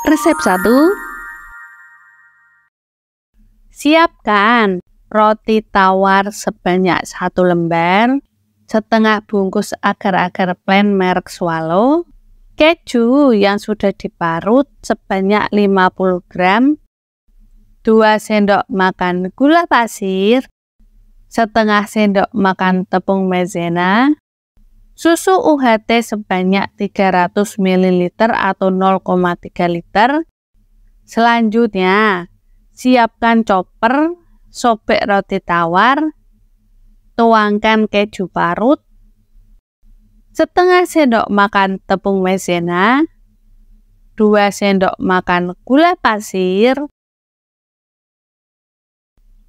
Resep 1. Siapkan roti tawar sebanyak 1 lembar, setengah bungkus agar-agar plain merek Swallow, keju yang sudah diparut sebanyak 50 gram, 2 sendok makan gula pasir, setengah sendok makan tepung maizena, susu UHT sebanyak 300 ml atau 0,3 liter. Selanjutnya, siapkan chopper, sobek roti tawar, tuangkan keju parut, setengah sendok makan tepung maizena, 2 sendok makan gula pasir.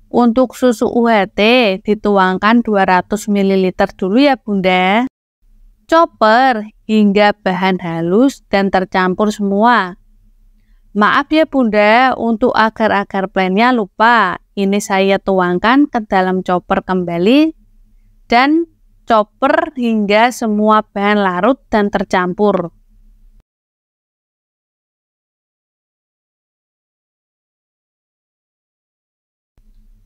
Untuk susu UHT dituangkan 200 ml dulu ya Bunda. Chopper hingga bahan halus dan tercampur semua. Maaf ya Bunda, untuk agar-agar plainnya lupa. Ini saya tuangkan ke dalam chopper kembali dan chopper hingga semua bahan larut dan tercampur.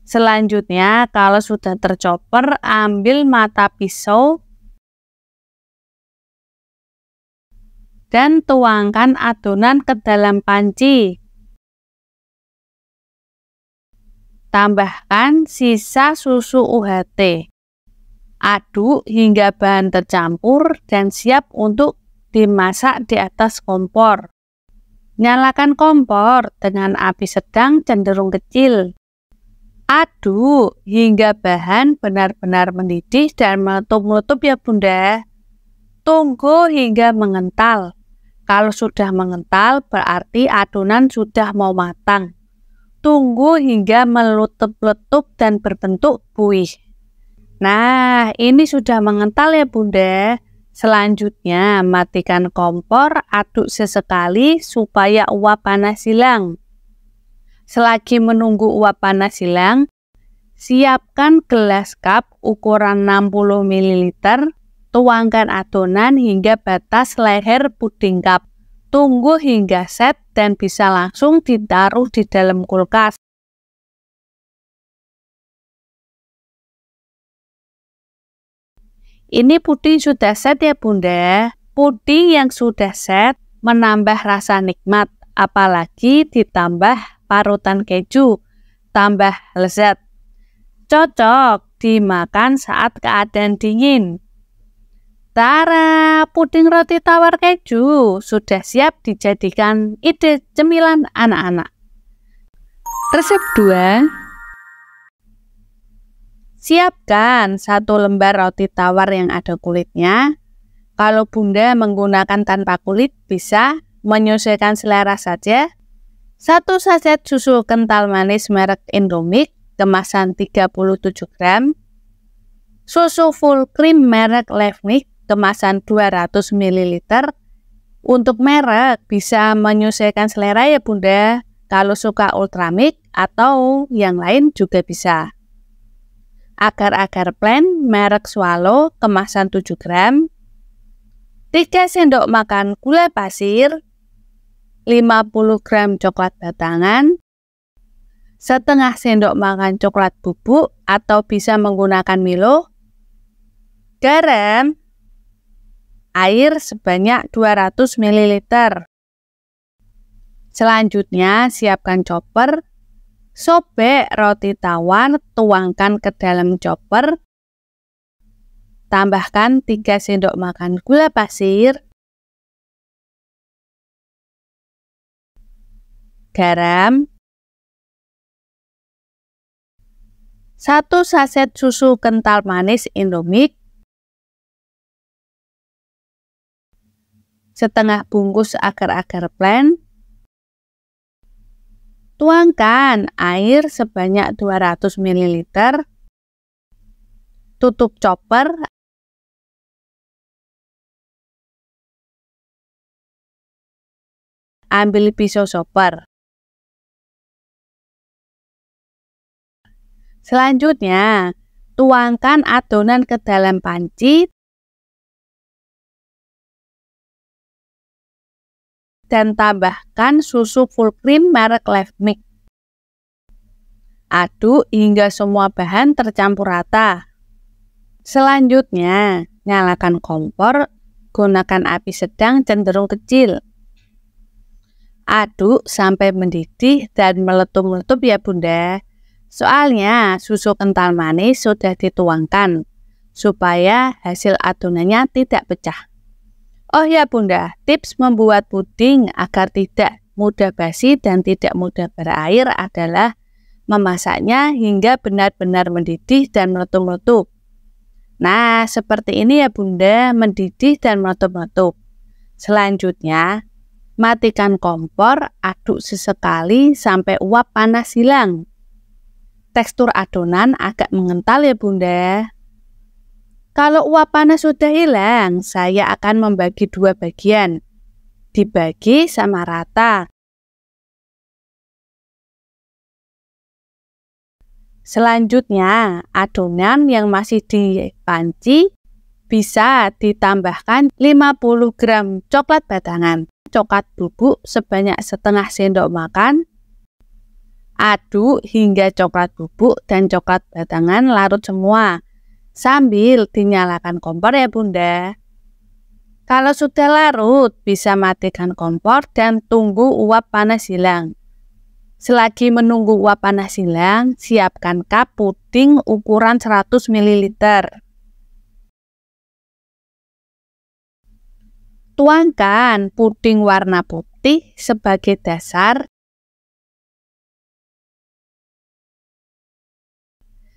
Selanjutnya, kalau sudah terchopper, ambil mata pisau dan tuangkan adonan ke dalam panci. Tambahkan sisa susu UHT. Aduk hingga bahan tercampur dan siap untuk dimasak di atas kompor. Nyalakan kompor dengan api sedang cenderung kecil. Aduk hingga bahan benar-benar mendidih dan meletup-meletup ya Bunda. Tunggu hingga mengental. Kalau sudah mengental, berarti adonan sudah mau matang. Tunggu hingga meletup-letup dan berbentuk buih. Nah, ini sudah mengental ya Bunda. Selanjutnya, matikan kompor, aduk sesekali supaya uap panas hilang. Selagi menunggu uap panas hilang, siapkan gelas cup ukuran 60 ml. Tuangkan adonan hingga batas leher puding cup. Tunggu hingga set dan bisa langsung ditaruh di dalam kulkas. Ini puding sudah set ya Bunda. Puding yang sudah set menambah rasa nikmat, apalagi ditambah parutan keju, tambah lezat. Cocok dimakan saat keadaan dingin. Tara, puding roti tawar keju sudah siap dijadikan ide cemilan anak-anak. Resep 2. Siapkan 1 lembar roti tawar yang ada kulitnya. Kalau Bunda menggunakan tanpa kulit, bisa menyesuaikan selera saja. 1 saset susu kental manis merek Indomilk, kemasan 37 gram. Susu full cream merek Levnik, kemasan 200 ml. Untuk merek bisa menyesuaikan selera ya Bunda. Kalau suka Ultramilk atau yang lain juga bisa. Agar-agar plain merek Swallow, kemasan 7 gram. 3 sendok makan gula pasir. 50 gram coklat batangan. Setengah sendok makan coklat bubuk atau bisa menggunakan Milo. Garam. Air sebanyak 200 ml. Selanjutnya, siapkan chopper. Sobek roti tawar, tuangkan ke dalam chopper. Tambahkan 3 sendok makan gula pasir. Garam. 1 saset susu kental manis Indomilk. Setengah bungkus agar-agar plain. Tuangkan air sebanyak 200 ml. Tutup chopper. Ambil pisau chopper. Selanjutnya, tuangkan adonan ke dalam panci. dan tambahkan susu full cream merek Live Milk. Aduk hingga semua bahan tercampur rata. Selanjutnya, nyalakan kompor, gunakan api sedang cenderung kecil. Aduk sampai mendidih dan meletup-meletup ya Bunda. Soalnya susu kental manis sudah dituangkan, supaya hasil adonannya tidak pecah. Oh ya Bunda, tips membuat puding agar tidak mudah basi dan tidak mudah berair adalah memasaknya hingga benar-benar mendidih dan meletup-meletup. Nah, seperti ini ya Bunda, mendidih dan meletup-meletup. Selanjutnya, matikan kompor, aduk sesekali sampai uap panas hilang. Tekstur adonan agak mengental ya Bunda. Kalau uap panas sudah hilang, saya akan membagi dua bagian. Dibagi sama rata. Selanjutnya, adonan yang masih di panci bisa ditambahkan 50 gram coklat batangan, coklat bubuk sebanyak setengah sendok makan. Aduk hingga coklat bubuk dan coklat batangan larut semua, sambil dinyalakan kompor ya Bunda. Kalau sudah larut, bisa matikan kompor dan tunggu uap panas hilang. Selagi menunggu uap panas hilang, siapkan cup puding ukuran 100 ml. Tuangkan puding warna putih sebagai dasar.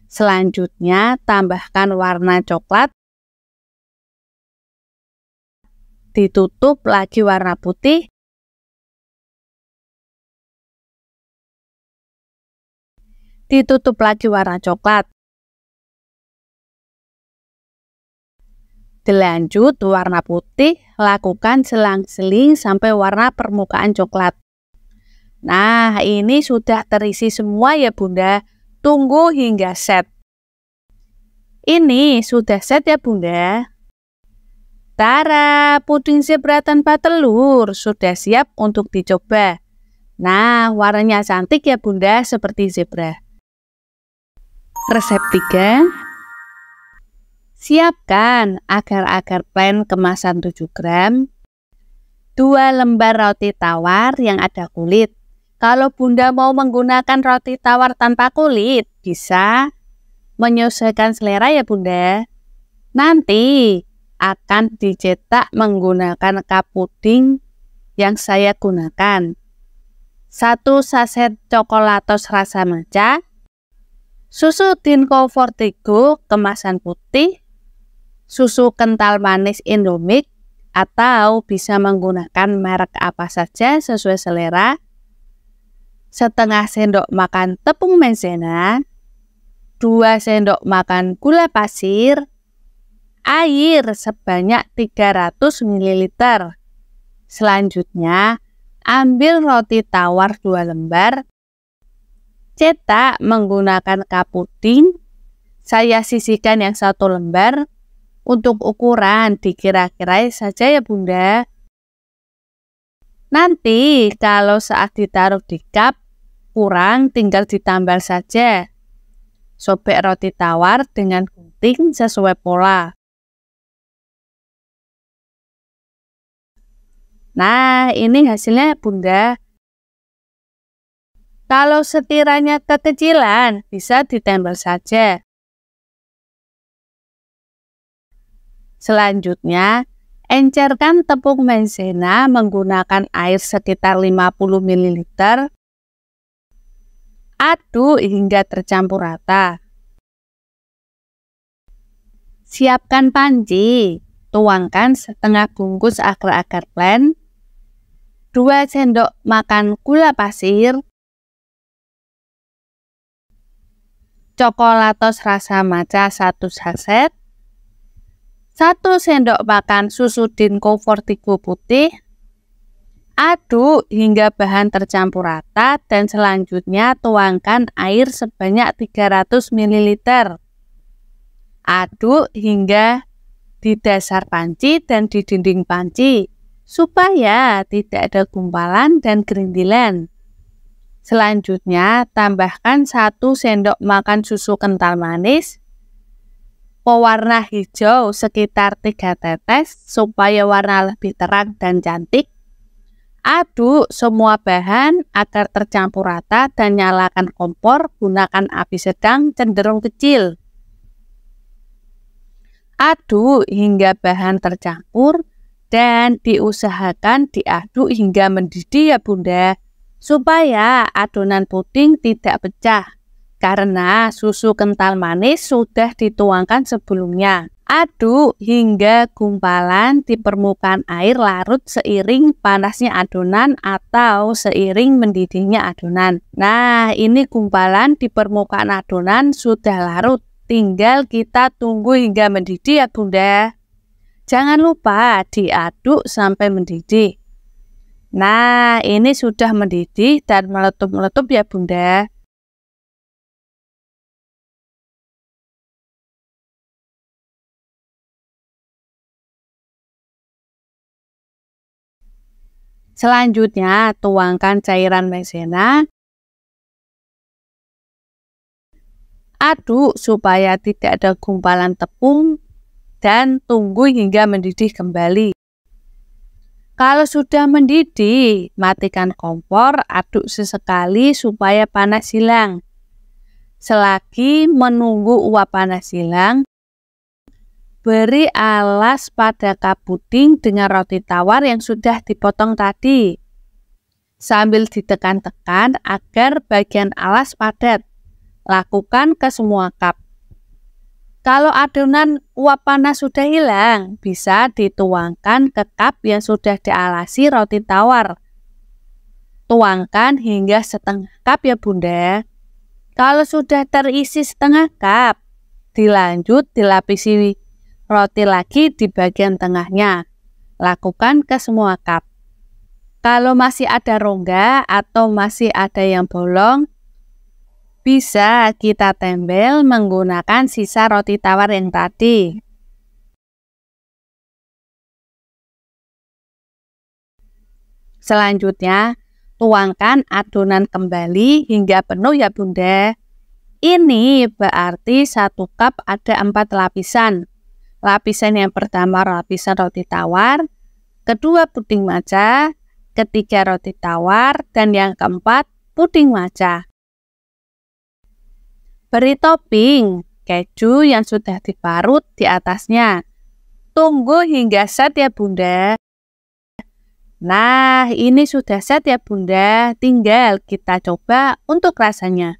Selanjutnya, tambahkan warna coklat. Ditutup lagi warna putih. Ditutup lagi warna coklat. Dilanjut warna putih, lakukan selang-seling sampai warna permukaan coklat. Nah, ini sudah terisi semua ya Bunda. Tunggu hingga set. Ini sudah set ya Bunda. Tara, puding zebra tanpa telur sudah siap untuk dicoba. Nah, warnanya cantik ya Bunda, seperti zebra. Resep 3. Siapkan agar-agar plain kemasan 7 gram, 2 lembar roti tawar yang ada kulit. Kalau Bunda mau menggunakan roti tawar tanpa kulit, bisa menyesuaikan selera ya Bunda. Nanti akan dicetak menggunakan cup puding yang saya gunakan. 1 saset coklatos rasa matcha, susu Dinko Fortigo kemasan putih, susu kental manis Indomilk, atau bisa menggunakan merek apa saja sesuai selera, setengah sendok makan tepung maizena, 2 sendok makan gula pasir, air sebanyak 300 ml. Selanjutnya, ambil roti tawar 2 lembar, cetak menggunakan cup puding. Saya sisihkan yang 1 lembar. Untuk ukuran dikira-kirai saja ya Bunda. Nanti kalau saat ditaruh di cup kurang, tinggal ditambal saja. Sobek roti tawar dengan gunting sesuai pola. Nah, ini hasilnya Bunda. Kalau sekiranya kekecilan, bisa ditambal saja. Selanjutnya, encerkan tepung maizena menggunakan air sekitar 50 ml. Aduk hingga tercampur rata. Siapkan panci, tuangkan setengah bungkus agar-agar plain, 2 sendok makan gula pasir, coklatos rasa matcha 1 saset, 1 sendok makan susu Dinko Fortigo putih. Aduk hingga bahan tercampur rata dan selanjutnya tuangkan air sebanyak 300 ml. Aduk hingga di dasar panci dan di dinding panci supaya tidak ada gumpalan dan gerindilan. Selanjutnya, tambahkan 1 sendok makan susu kental manis, pewarna hijau sekitar 3 tetes supaya warna lebih terang dan cantik. Aduk semua bahan agar tercampur rata dan nyalakan kompor, gunakan api sedang cenderung kecil. Aduk hingga bahan tercampur dan diusahakan diaduk hingga mendidih ya Bunda, supaya adonan puding tidak pecah, karena susu kental manis sudah dituangkan sebelumnya. Aduk hingga gumpalan di permukaan air larut seiring panasnya adonan atau seiring mendidihnya adonan. Nah, ini gumpalan di permukaan adonan sudah larut, tinggal kita tunggu hingga mendidih ya Bunda. Jangan lupa diaduk sampai mendidih. Nah, ini sudah mendidih dan meletup-meletup ya Bunda. Selanjutnya, tuangkan cairan maizena. Aduk supaya tidak ada gumpalan tepung dan tunggu hingga mendidih kembali. Kalau sudah mendidih, matikan kompor, aduk sesekali supaya panas hilang. Selagi menunggu uap panas hilang, beri alas pada cup puding dengan roti tawar yang sudah dipotong tadi. Sambil ditekan-tekan agar bagian alas padat. Lakukan ke semua cup. Kalau adonan uap panas sudah hilang, bisa dituangkan ke cup yang sudah dialasi roti tawar. Tuangkan hingga setengah cup ya Bunda. Kalau sudah terisi setengah cup, dilanjut dilapisi roti lagi di bagian tengahnya. Lakukan ke semua cup. Kalau masih ada rongga atau masih ada yang bolong, bisa kita tempel menggunakan sisa roti tawar yang tadi. Selanjutnya, tuangkan adonan kembali hingga penuh ya Bunda. Ini berarti 1 cup ada 4 lapisan. Lapisan yang pertama lapisan roti tawar, kedua puding matcha, ketiga roti tawar, dan yang keempat puding matcha. Beri topping keju yang sudah diparut di atasnya. Tunggu hingga set ya Bunda. Nah, ini sudah set ya Bunda. Tinggal kita coba untuk rasanya.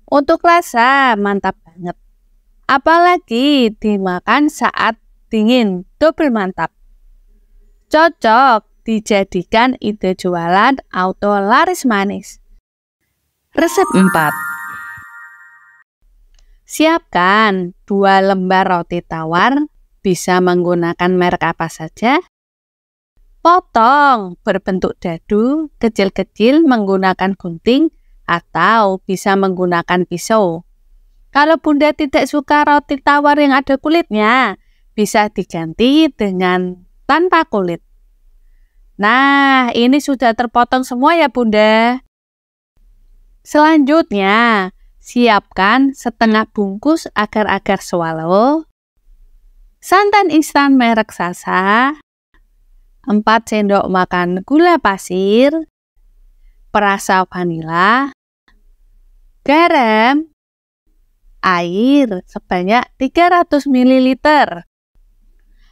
Untuk rasa mantap banget. Apalagi dimakan saat dingin, double mantap. Cocok dijadikan ide jualan auto laris manis. Resep 4. Siapkan 2 lembar roti tawar, bisa menggunakan merek apa saja. Potong berbentuk dadu, kecil-kecil menggunakan gunting atau bisa menggunakan pisau. Kalau Bunda tidak suka roti tawar yang ada kulitnya, bisa diganti dengan tanpa kulit. Nah, ini sudah terpotong semua ya Bunda. Selanjutnya, siapkan setengah bungkus agar-agar swallow, santan instan merek Sasa, 4 sendok makan gula pasir, perasa vanila, garam, air sebanyak 300 ml.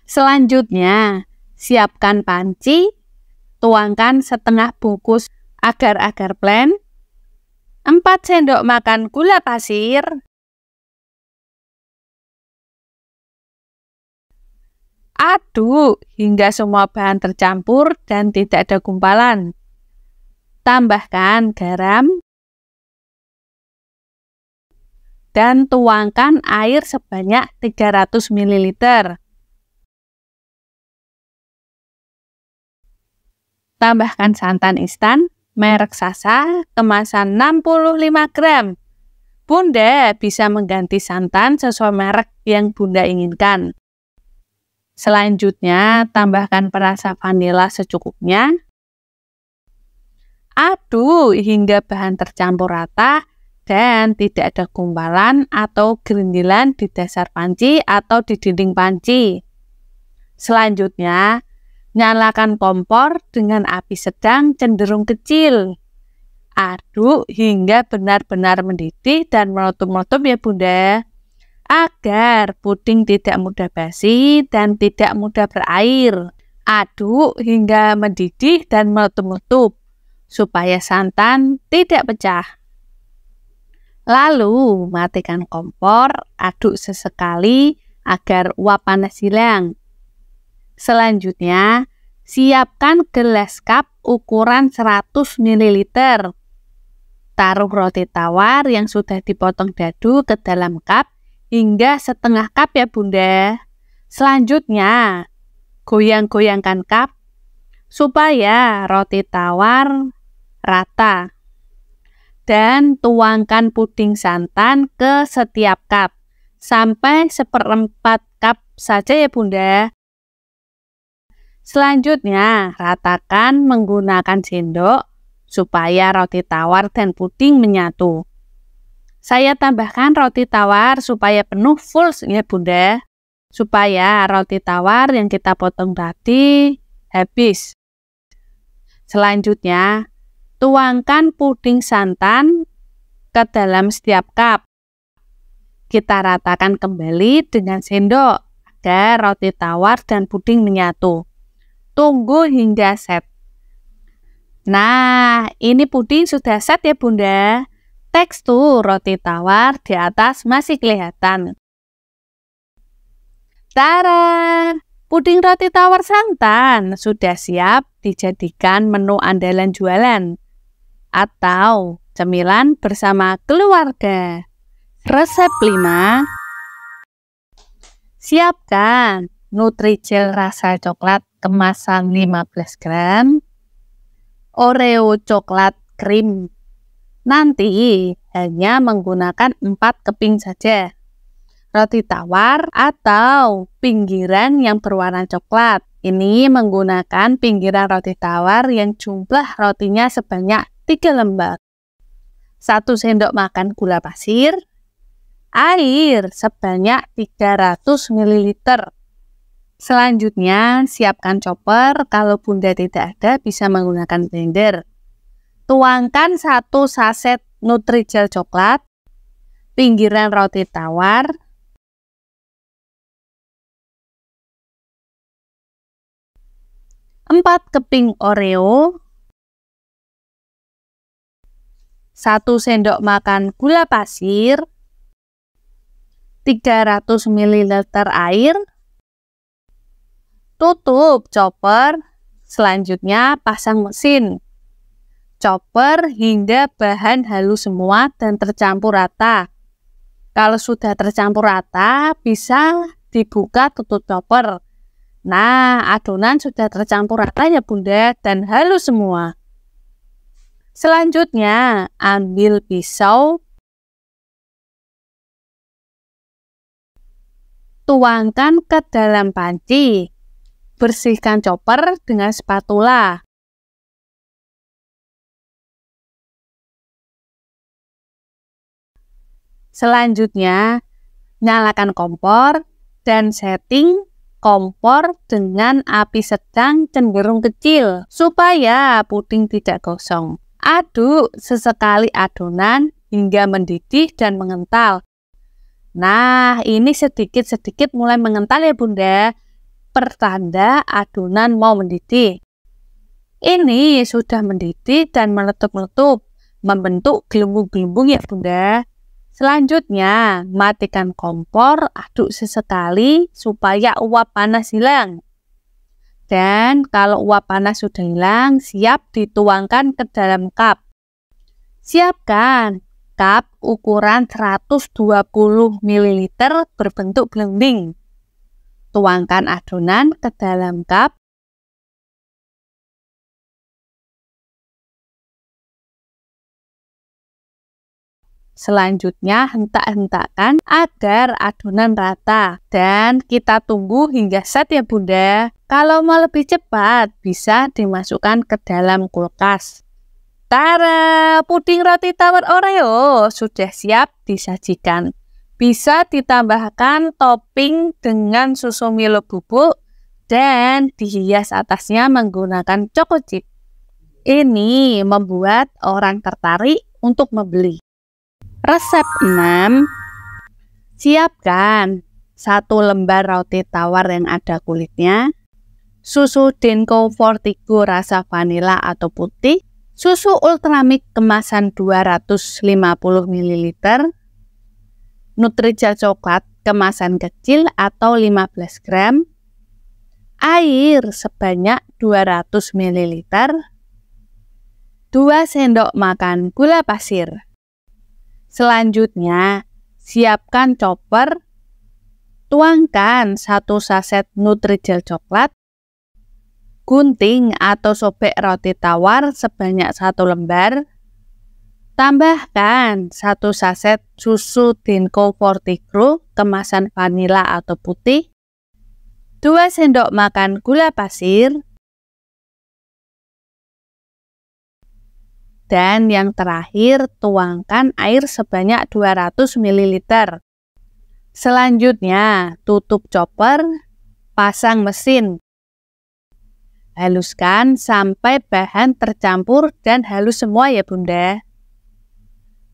Selanjutnya, siapkan panci, tuangkan setengah bungkus agar-agar blend, 4 sendok makan gula pasir, aduk hingga semua bahan tercampur dan tidak ada gumpalan. Tambahkan garam dan tuangkan air sebanyak 300 ml. Tambahkan santan instan merek Sasa kemasan 65 gram. Bunda bisa mengganti santan sesuai merek yang Bunda inginkan. Selanjutnya, tambahkan perasa vanila secukupnya. Aduk hingga bahan tercampur rata dan tidak ada gumpalan atau gerindilan di dasar panci atau di dinding panci. Selanjutnya, nyalakan kompor dengan api sedang cenderung kecil. Aduk hingga benar-benar mendidih dan meletup-meletup ya Bunda, agar puding tidak mudah basi dan tidak mudah berair. Aduk hingga mendidih dan meletup-meletup supaya santan tidak pecah. Lalu matikan kompor, aduk sesekali agar uap panas hilang. Selanjutnya, siapkan gelas cup ukuran 100 ml. Taruh roti tawar yang sudah dipotong dadu ke dalam cup hingga setengah cup ya Bunda. Selanjutnya, goyang-goyangkan cup supaya roti tawar rata. Dan tuangkan puding santan ke setiap cup sampai 1/4 cup saja ya Bunda. Selanjutnya, ratakan menggunakan sendok supaya roti tawar dan puding menyatu. Saya tambahkan roti tawar supaya penuh full ya Bunda, supaya roti tawar yang kita potong tadi habis. Selanjutnya, tuangkan puding santan ke dalam setiap cup. Kita ratakan kembali dengan sendok agar roti tawar dan puding menyatu. Tunggu hingga set. Nah, ini puding sudah set ya Bunda. Tekstur roti tawar di atas masih kelihatan. Tada! Puding roti tawar santan sudah siap dijadikan menu andalan jualan atau cemilan bersama keluarga. Resep 5. Siapkan Nutrijel rasa coklat kemasan 15 gram, Oreo coklat krim. Nanti hanya menggunakan 4 keping saja. Roti tawar atau pinggiran yang berwarna coklat. Ini menggunakan pinggiran roti tawar yang jumlah rotinya sebanyak 3 lembar. 1 sendok makan gula pasir. Air sebanyak 300 ml. Selanjutnya, siapkan chopper. Kalau Bunda tidak ada, bisa menggunakan blender. Tuangkan 1 saset Nutrijel coklat, pinggiran roti tawar, 4 keping Oreo, 1 sendok makan gula pasir, 300 ml air, tutup chopper. Selanjutnya pasang mesin. Chopper hingga bahan halus semua dan tercampur rata. Kalau sudah tercampur rata, bisa dibuka tutup chopper. Nah, adonan sudah tercampur rata ya Bunda dan halus semua. Selanjutnya, ambil pisau. Tuangkan ke dalam panci. Bersihkan chopper dengan spatula. Selanjutnya, nyalakan kompor dan setting kompor dengan api sedang cenderung kecil supaya puding tidak gosong. Aduk sesekali adonan hingga mendidih dan mengental. Nah, ini sedikit-sedikit mulai mengental ya Bunda, pertanda adonan mau mendidih. Ini sudah mendidih dan meletup-meletup, membentuk gelembung-gelembung ya Bunda. Selanjutnya, matikan kompor, aduk sesekali supaya uap panas hilang. Dan kalau uap panas sudah hilang, siap dituangkan ke dalam cup. Siapkan cup ukuran 120 ml berbentuk gelembing. Tuangkan adonan ke dalam cup. Selanjutnya, hentak-hentakan agar adonan rata dan kita tunggu hingga set ya Bunda. Kalau mau lebih cepat, bisa dimasukkan ke dalam kulkas. Tara, puding roti tawar Oreo sudah siap disajikan. Bisa ditambahkan topping dengan susu Milo bubuk dan dihias atasnya menggunakan choco chip. Ini membuat orang tertarik untuk membeli. Resep 6. Siapkan 1 lembar roti tawar yang ada kulitnya, susu Denko Fortigo rasa vanila atau putih, susu Ultramilk kemasan 250 ml, Nutrijel coklat kemasan kecil atau 15 gram, air sebanyak 200 ml, 2 sendok makan gula pasir. Selanjutnya, siapkan chopper, tuangkan 1 saset Nutrijel coklat, gunting atau sobek roti tawar sebanyak 1 lembar, tambahkan 1 saset susu Denko Fortigo kemasan vanila atau putih, 2 sendok makan gula pasir, dan yang terakhir, tuangkan air sebanyak 200 ml. Selanjutnya, tutup chopper, pasang mesin. Haluskan sampai bahan tercampur dan halus semua ya Bunda.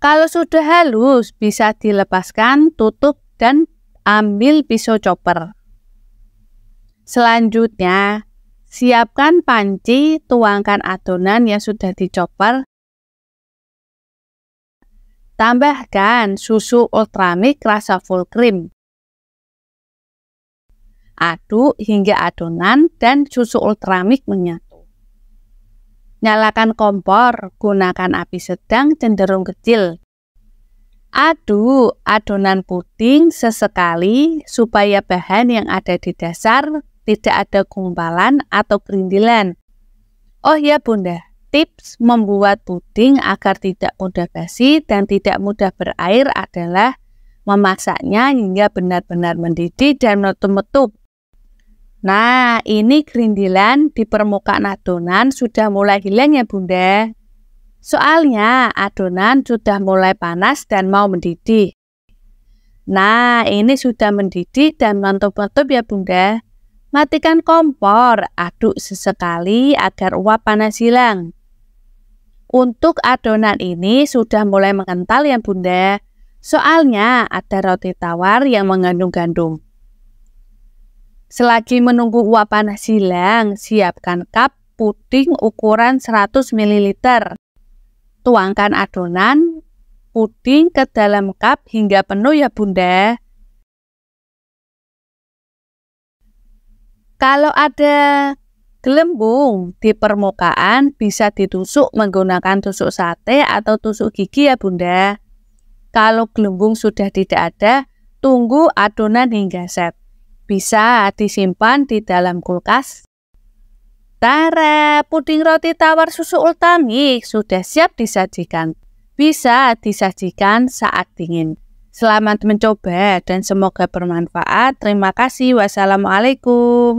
Kalau sudah halus, bisa dilepaskan, tutup, dan ambil pisau chopper. Selanjutnya, siapkan panci, tuangkan adonan yang sudah dichopper. Tambahkan susu Ultramilk rasa full cream. Aduk hingga adonan dan susu Ultramilk menyatu. Nyalakan kompor, gunakan api sedang cenderung kecil. Aduk adonan puding sesekali supaya bahan yang ada di dasar tidak ada gumpalan atau gerindilan. Oh ya Bunda, tips membuat puding agar tidak mudah basi dan tidak mudah berair adalah memasaknya hingga benar-benar mendidih dan meletup-letup. Nah, ini gerindilan di permukaan adonan sudah mulai hilang ya Bunda. Soalnya adonan sudah mulai panas dan mau mendidih. Nah, ini sudah mendidih dan meletup-letup ya Bunda. Matikan kompor, aduk sesekali agar uap panas hilang. Untuk adonan ini sudah mulai mengental ya Bunda, soalnya ada roti tawar yang mengandung gandum. Selagi menunggu uap panas hilang, siapkan cup puding ukuran 100 ml. Tuangkan adonan puding ke dalam cup hingga penuh ya Bunda. Kalau ada gelembung di permukaan bisa ditusuk menggunakan tusuk sate atau tusuk gigi ya Bunda. Kalau gelembung sudah tidak ada, tunggu adonan hingga set. Bisa disimpan di dalam kulkas. Tara, puding roti tawar susu Ultramilk sudah siap disajikan. Bisa disajikan saat dingin. Selamat mencoba dan semoga bermanfaat. Terima kasih. Wassalamualaikum.